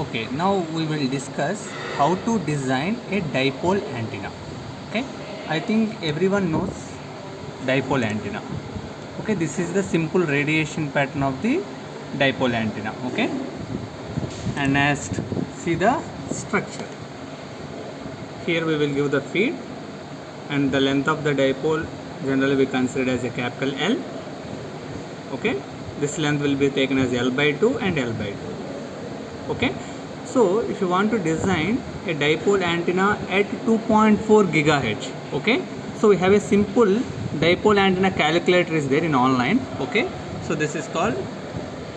Okay, now we will discuss how to design a dipole antenna. Okay, I think everyone knows dipole antenna. Okay, this is the simple radiation pattern of the dipole antenna. Okay, and next see the structure. Here we will give the feed, and the length of the dipole generally we consider as a capital L. Okay, this length will be taken as L by 2 and L by 2. Okay, so if you want to design a dipole antenna at 2.4 gigahertz, okay, so we have a simple dipole antenna calculator is there in online. Okay, so this is called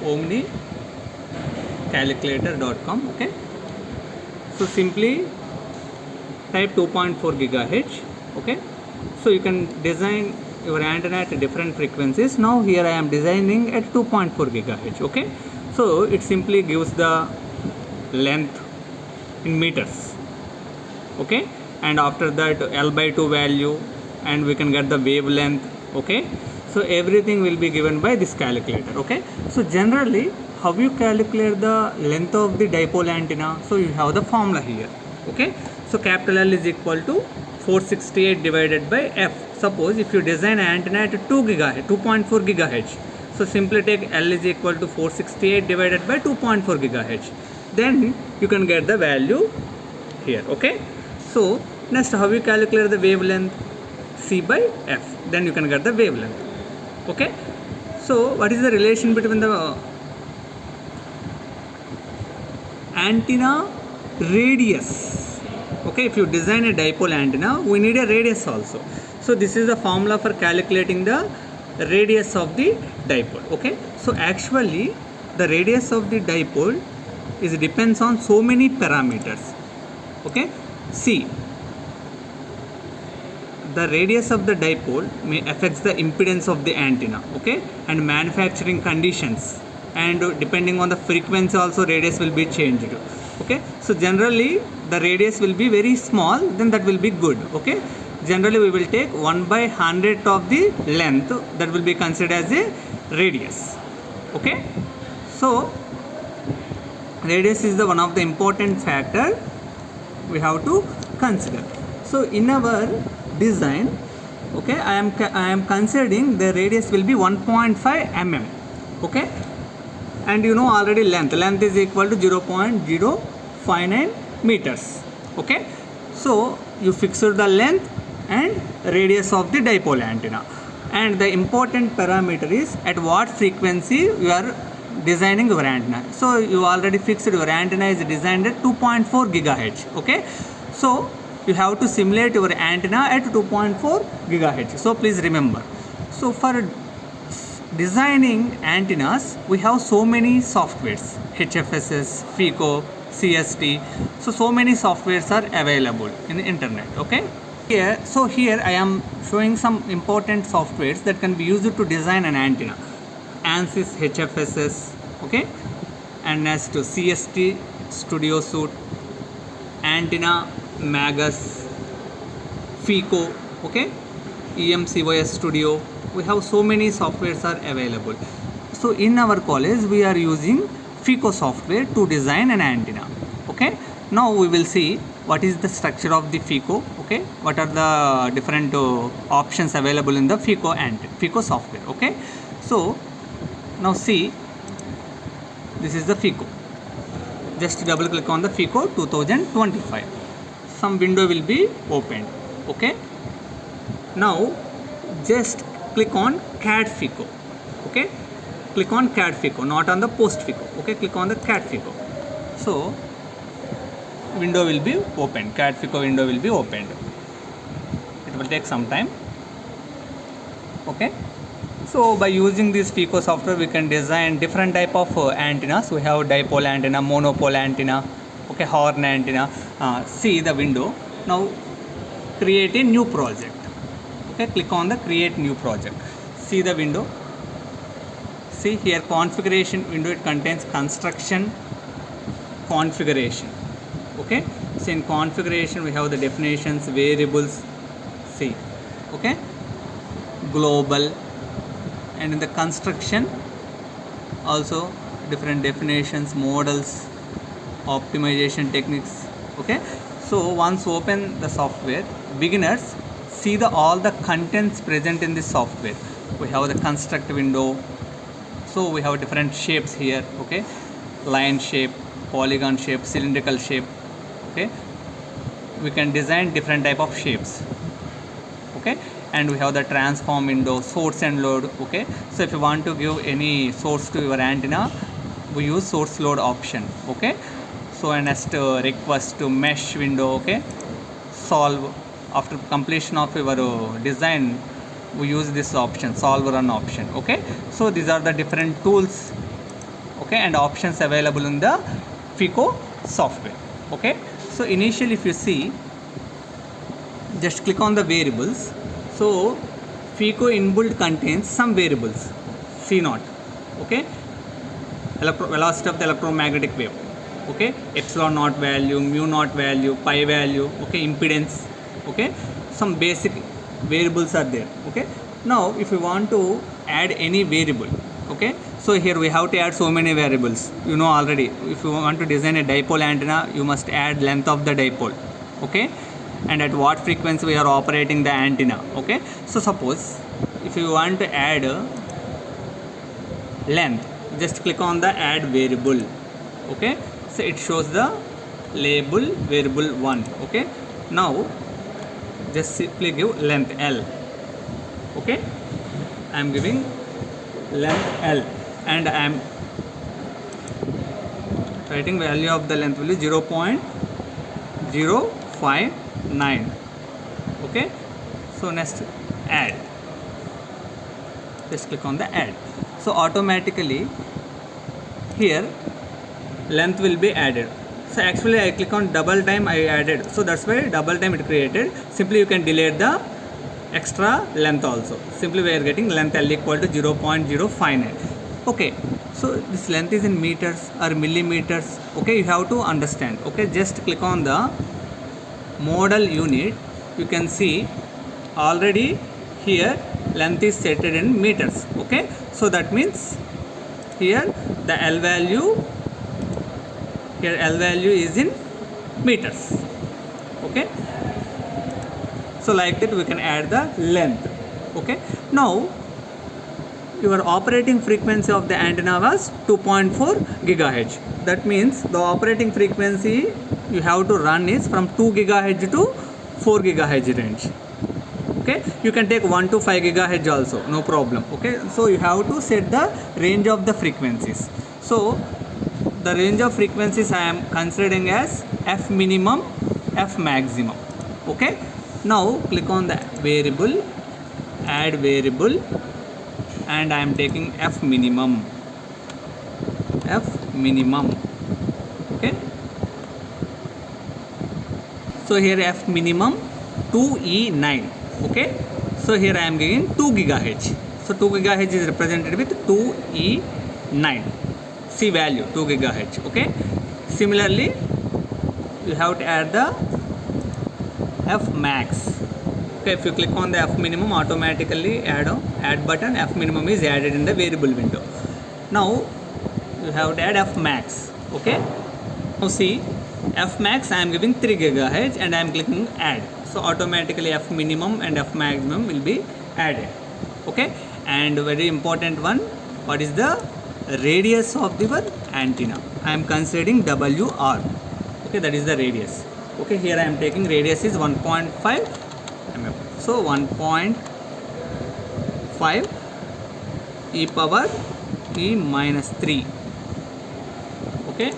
omnicalculator.com. okay, so simply type 2.4 gigahertz. okay, so you can design your antenna at different frequencies. Now here I am designing at 2.4 gigahertz. okay, so it simply gives the length in meters. Okay, and after that L by 2 value, and we can get the wavelength. Okay, so everything will be given by this calculator. Okay, so generally how you calculate the length of the dipole antenna? So you have the formula here. Okay, so capital L is equal to 468 divided by F. Suppose if you design an antenna at 2.4 gigahertz, so simply take L is equal to 468 divided by 2.4 gigahertz. Then you can get the value here. Okay, so next how you calculate the wavelength? C by F. Then you can get the wavelength. Okay, so what is the relation between the antenna radius? Okay, if you design a dipole antenna, we need a radius also. So this is the formula for calculating the radius of the dipole. Okay, so actually the radius of the dipole is depends on so many parameters. Okay, see, the radius of the dipole may affects the impedance of the antenna. Okay, and manufacturing conditions, and depending on the frequency also radius will be changed. Okay, so generally the radius will be very small, then that will be good. Okay, generally we will take 1 by 100 of the length, that will be considered as a radius. Okay, so radius is the one of the important factor we have to consider. So in our design, okay, I am considering the radius will be 1.5 mm. Okay, and you know already length is equal to 0.059 meters. Okay, so you fixed the length and radius of the dipole antenna, and the important parameter is at what frequency you are designing your antenna. So you already fixed your antenna is designed at 2.4 gigahertz. Okay, so you have to simulate your antenna at 2.4 gigahertz. So please remember, so for designing antennas we have so many softwares, HFSS, FICO, CST. So many softwares are available in the internet. Okay, here I am showing some important softwares that can be used to design an antenna. ANSYS HFSS, okay, and next to CST Studio Suite, Antenna Magus, FICO, okay, EMCOS Studio. We have so many softwares are available. So in our college we are using FICO software to design an antenna. Okay, now we will see what is the structure of the FICO. Okay, what are the different options available in the FICO software. Okay, so now see, this is the FICO. Just double click on the FICO 2025. Some window will be opened. Okay, now just click on CAD FICO. Okay, click on CAD FICO, not on the post FICO. Okay, click on the CAD FICO. So window will be opened, CAD FICO window will be opened. It will take some time. Okay, so by using this FICO software we can design different type of antennas. We have dipole antenna, monopole antenna, okay, horn antenna. See the window. Now create a new project. Okay, click on the create new project. See the window. See here configuration window, it contains construction, configuration. Okay, so in configuration we have the definitions, variables. See, okay, global, and in the construction also different definitions, models, optimization techniques. Okay, so once open the software, beginners see all the contents present in this software. We have the construct window, so we have different shapes here. Okay, line shape, polygon shape, cylindrical shape. Okay, we can design different type of shapes. Okay, and we have the transform window, source and load. Okay, so if you want to give any source to your antenna, we use source load option. Okay, so and next request to mesh window. Okay, solve. After completion of your design, we use this option, solve run option. Okay, so these are the different tools, okay, and options available in the FICO software. Okay, so initially if you see, just click on the variables. So FICO inbuilt contains some variables, C0, okay, velocity of the electromagnetic wave, okay, epsilon naught value, mu naught value, pi value, okay, impedance, okay, some basic variables are there. Okay, now if you want to add any variable, okay, so here we have to add so many variables, you know already. If you want to design a dipole antenna, you must add length of the dipole, okay, and at what frequency we are operating the antenna. Okay, so suppose if you want to add length, just click on the add variable. Okay, so it shows the label variable 1. Okay, now just simply give length L. Okay, I am giving length L and I am writing value of the length will be 0.059. okay, so next add, just click on the add. So automatically here length will be added. So actually I click on double time, I added, so that's why double time it created. Simply you can delete the extra length also. Simply we are getting length L equal to 0.059. okay, so this length is in meters or millimeters. Okay, you have to understand. Okay, just click on the model unit. You can see already here length is set in meters. Okay, so that means here the L value, here L value is in meters. Okay, so like that we can add the length. Okay, now your operating frequency of the antenna was 2.4 gigahertz. That means the operating frequency you have to run is from 2 gigahertz to 4 gigahertz range. Okay, you can take 1 to 5 gigahertz also, no problem. Okay, so you have to set the range of the frequencies. So the range of frequencies I am considering as F minimum, F maximum. Okay, now click on the variable, add variable, and I am taking F minimum. Okay, so here F minimum 2E9. Okay, so here I am giving 2 gigahertz. So 2 gigahertz is represented with 2E9. C value 2 gigahertz. Okay, similarly you have to add the F max. Okay, if you click on the F minimum, automatically add button, F minimum is added in the variable window. Now you have to add F max. Okay, now see F max I am giving 3 gigahertz and I am clicking add. So automatically F minimum and F maximum will be added. Okay, and very important one, what is the radius of the antenna? I am considering WR. Okay, that is the radius. Okay, here I am taking radius is 1.5 mm. So 1.5 e power e minus 3. Okay,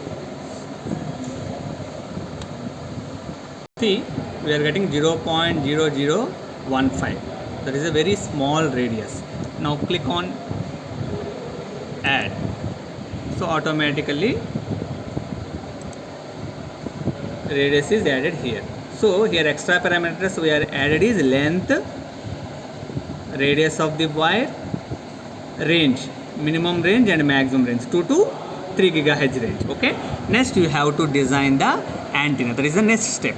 see we are getting 0.0015. That is a very small radius. Now click on add. So automatically radius is added here. So here extra parameters we are added is length, radius of the wire, range, minimum range and maximum range, 2 to 3 gigahertz range. Okay, next you have to design the antenna. That is the next step.